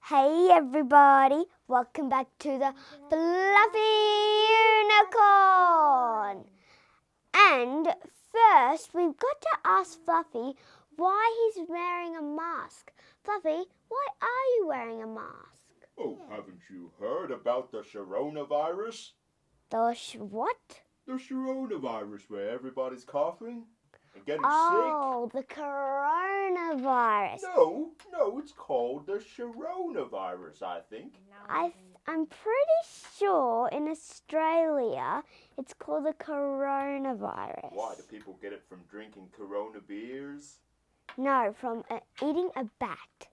Hey everybody, welcome back to the Fluffy Unicorn. And first we've got to ask Fluffy why he's wearing a mask. Fluffy, why are you wearing a mask? Oh, haven't you heard about the coronavirus? What? The coronavirus where everybody's coughing and getting Oh, the coronavirus. sick. No, it's called the coronavirus, I think. I'm pretty sure in Australia it's called the coronavirus. Why, do people get it from drinking Corona beers? No, from eating a bat.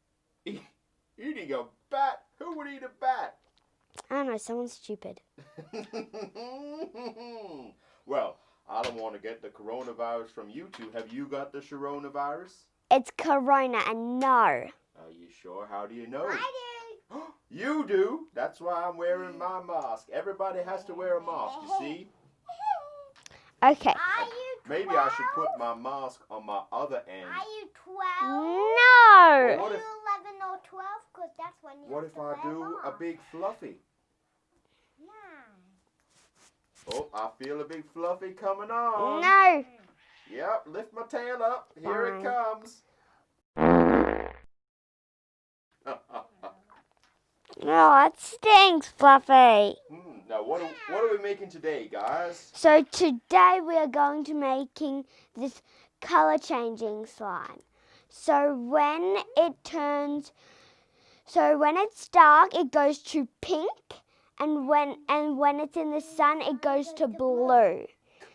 Eating a bat? Who would eat a bat? I don't know, someone stupid. Well, I don't want to get the coronavirus from you two. Have you got the coronavirus? It's corona and no. Are you sure? How do you know? I do. You do? That's why I'm wearing my mask. Everybody has to wear a mask, you see? Okay. Are you 12? Maybe I should put my mask on my other end. Are you 12? No. What Are if- you 11 or 12? Because that's when you What have if to I wear do a mask. big fluffy? Yeah. Oh, I feel a big fluffy coming on. No. Yep, lift my tail up. Here Fine. it comes. Oh, it stinks, Fluffy. Now, what are we making today, guys? So today we are going to making this color changing slime. So when it's dark, it goes to pink, and when it's in the sun, it goes to blue.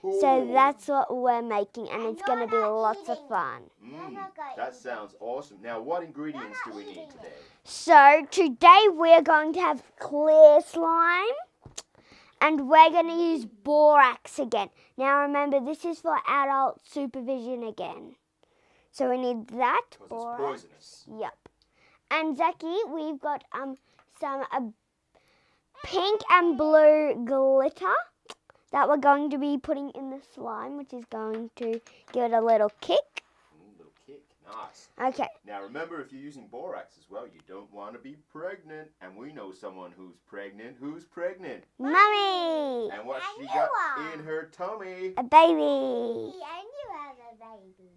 Cool. So that's what we're making, and it's going to be lots of fun. That sounds awesome. Now, what ingredients do we need today? So today we're going to have clear slime, and we're going to use borax again. Now remember, this is for adult supervision again. So we need that Because borax. it's poisonous. Yep. And Zaki, we've got some pink and blue glitter that we're going to be putting in the slime, which is going to give it a little kick. Little kick. Nice. Okay. Now remember, if you're using borax as well, you don't want to be pregnant. And we know someone who's pregnant. Who's pregnant? Mummy! And what And she you got are. in her tummy. A baby! And you have a baby.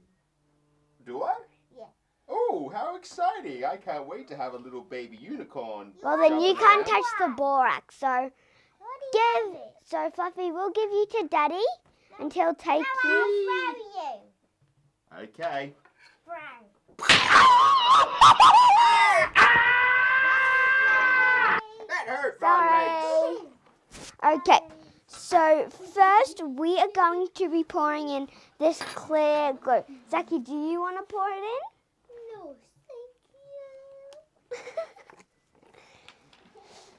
Do I? Yeah. Oh, how exciting. I can't wait to have a little baby unicorn. Well, then you jumping can't around. touch the borax. So What do you have it? So Fluffy, we'll give you to Daddy, and he'll take No, you. I'll throw you. Okay. Throw. That hurt, Sorry. Okay. So first, we are going to be pouring in this clear glue. Zaki, do you want to pour it in? No, thank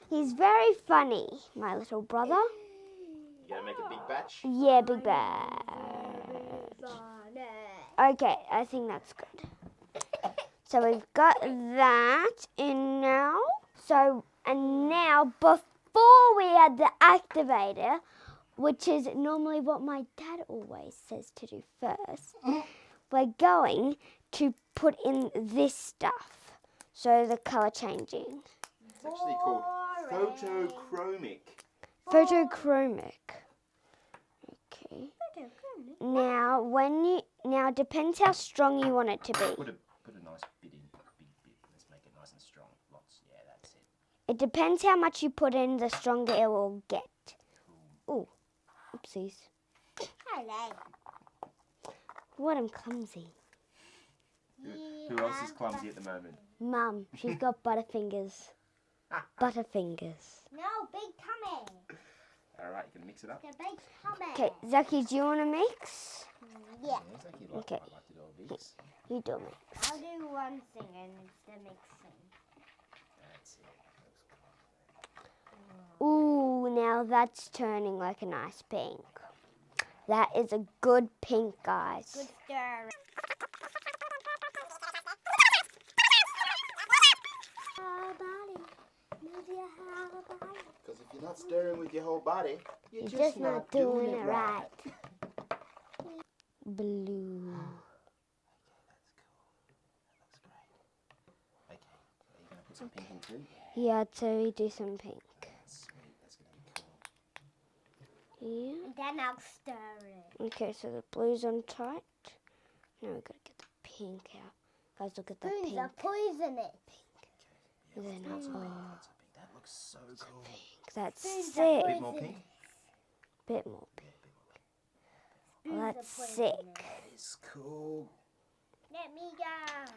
He's very funny, my little brother. You gotta make a big batch? Yeah, big bag. Okay, I think that's good. So we've got that in now. And now, before we add the activator, which is normally what my dad always says to do first, we're going to put in this stuff. So the color changing. It's actually called photochromic. Photochromic. Okay. Now it depends how strong you want it to be. Put a nice bit in, big bit. Let's make it nice and strong. Lots. Yeah, that's it. It depends how much you put in, the stronger it will get. Ooh, oopsies. Hello. What I'm clumsy. Who else is clumsy at the moment? Mum, she's got butterfingers. Butterfingers. No, big tummy. Alright, you can mix it up. The big tummy. Okay, Zaki, do you want to mix? Yeah. It's like you Okay. I like to do all these. You do mix. I'll do one thing and it's the mixing. That's it. Ooh, now that's turning like a nice pink. That is a good pink, guys. Good stir. Because if you're not stirring with your whole body, You're just not doing it right. Blue. Okay, that's cool. That looks great. Okay, are you going to put put some pink in too? Yeah, so we do some pink. Sweet, that's going to be cool. Yeah. And then I'll stir it. Okay, so the blue's on tight. Now we've got to get the pink out. Guys, look at the Spoons pink. are poisonous. And then, Lots of pink, oh, lots of pink. That looks so cool. pink. That's Spoons sick. are A bit poisonous. more pink? Bit more pink. Spoons Well, are that's poisonous. sick. That is cool. Let me go.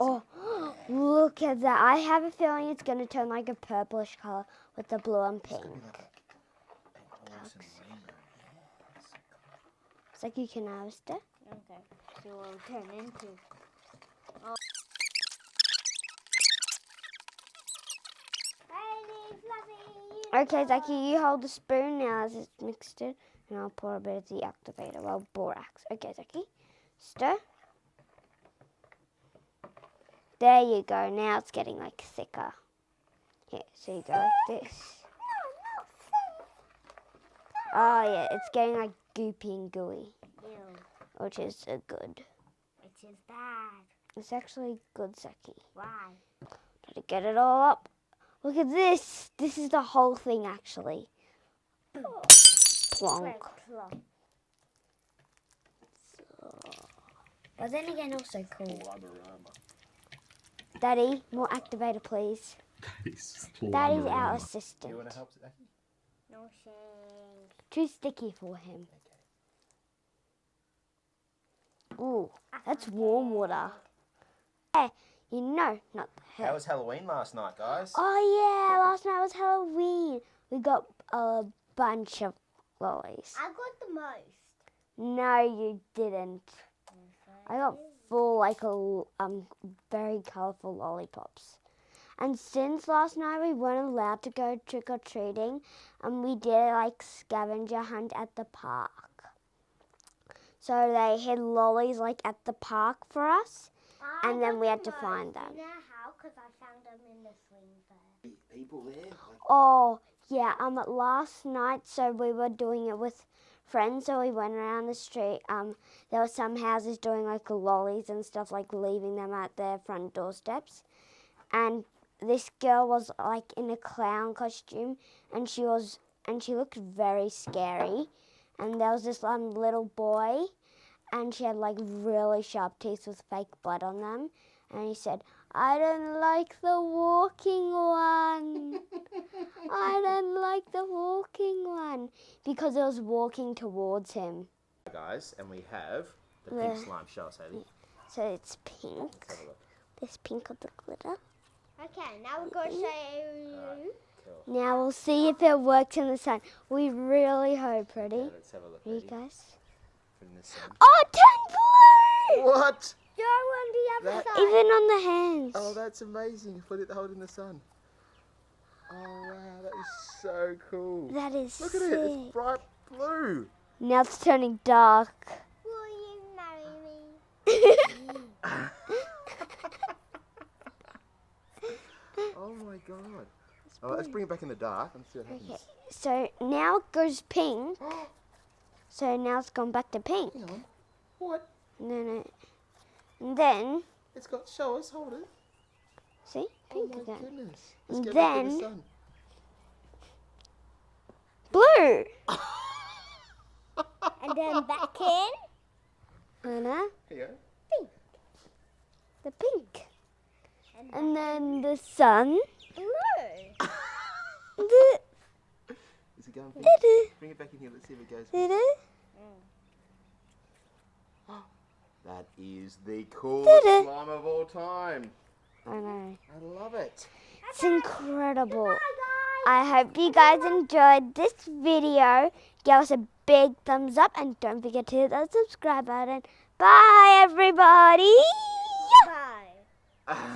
Oh, look at that. I have a feeling it's going to turn like a purplish color with the blue and It's pink. going to be like an awesome rainbow. Yeah, so cool. It's like you can harvest it. Okay. So we'll turn into. Okay, Zaki, you hold the spoon now as it's mixed in, and I'll pour a bit of the activator, well, borax. Okay, Zaki, stir. There you go. Now it's getting like thicker. Here, so you go like this. Oh yeah, it's getting like goopy and gooey, Ew. which is good. It is bad. It's actually good, Zaki. Why? Try to get it all up. Look at this. This is the whole thing, actually. Plonk. Plonk. But then again, also cool. Slime-a-rama. Daddy, more activator, please. Daddy's our Do you assistant. want to help, Zaki? No thanks. Too sticky for him. Ooh, that's warm water. Hey, you know, not the How was Halloween last night, guys? Oh yeah, last night was Halloween. We got a bunch of lollies. I got the most. No, you didn't. I got full, like, very colourful lollipops. And since last night we weren't allowed to go trick-or-treating, we did, like, scavenger hunt at the park. So they hid lollies, like, at the park for us, and then we had to find them. You know how? Because I found them in the swing there. People there? Oh, yeah, last night, so we were doing it with friends, so we went around the street. There were some houses doing like lollies and stuff, like leaving them at their front doorsteps. And this girl was like in a clown costume, and she looked very scary. And there was this little boy, and she had like really sharp teeth with fake blood on them. And he said, "I don't like the walking one. I don't like the walking one," because it was walking towards him. Guys, and we have the The- pink slime. Show us, Haley. So it's pink. Let's have a look. This pink of the glitter. Okay, now we're going to show you. Cool. Now we'll see if it works in the sun. We really hope. Yeah, Ready? let's have a look. Ready, Haley. guys? Put in the sun. Oh, it turned blue! What? Go on the other That- side. Even on the hands. Oh, that's amazing. Put it, hold it in the sun. Oh, wow. That is so cool. That is Look at sick. it. It's bright blue. Now it's turning dark. Will you marry me? Oh, my God. Oh, let's bring it back in the dark and see what happens. Okay, so now it goes pink. So now it's gone back to pink. Hang on. What? No. And then, It's got, show us, hold it. see, Oh, pink my again. goodness. Let's And go back in the then- sun. Blue. And then back in. Anna, Here you go. the pink. And And then the sun. blue. The, Is it going pink? da-da, Bring it back in here. Let's see if it goes. da-da. That is the coolest Ta-da. slime of all time. I know. I love it. It's incredible. Bye, guys. I hope you guys enjoyed this video. Give us a big thumbs up and don't forget to hit that subscribe button. Bye, everybody. Bye.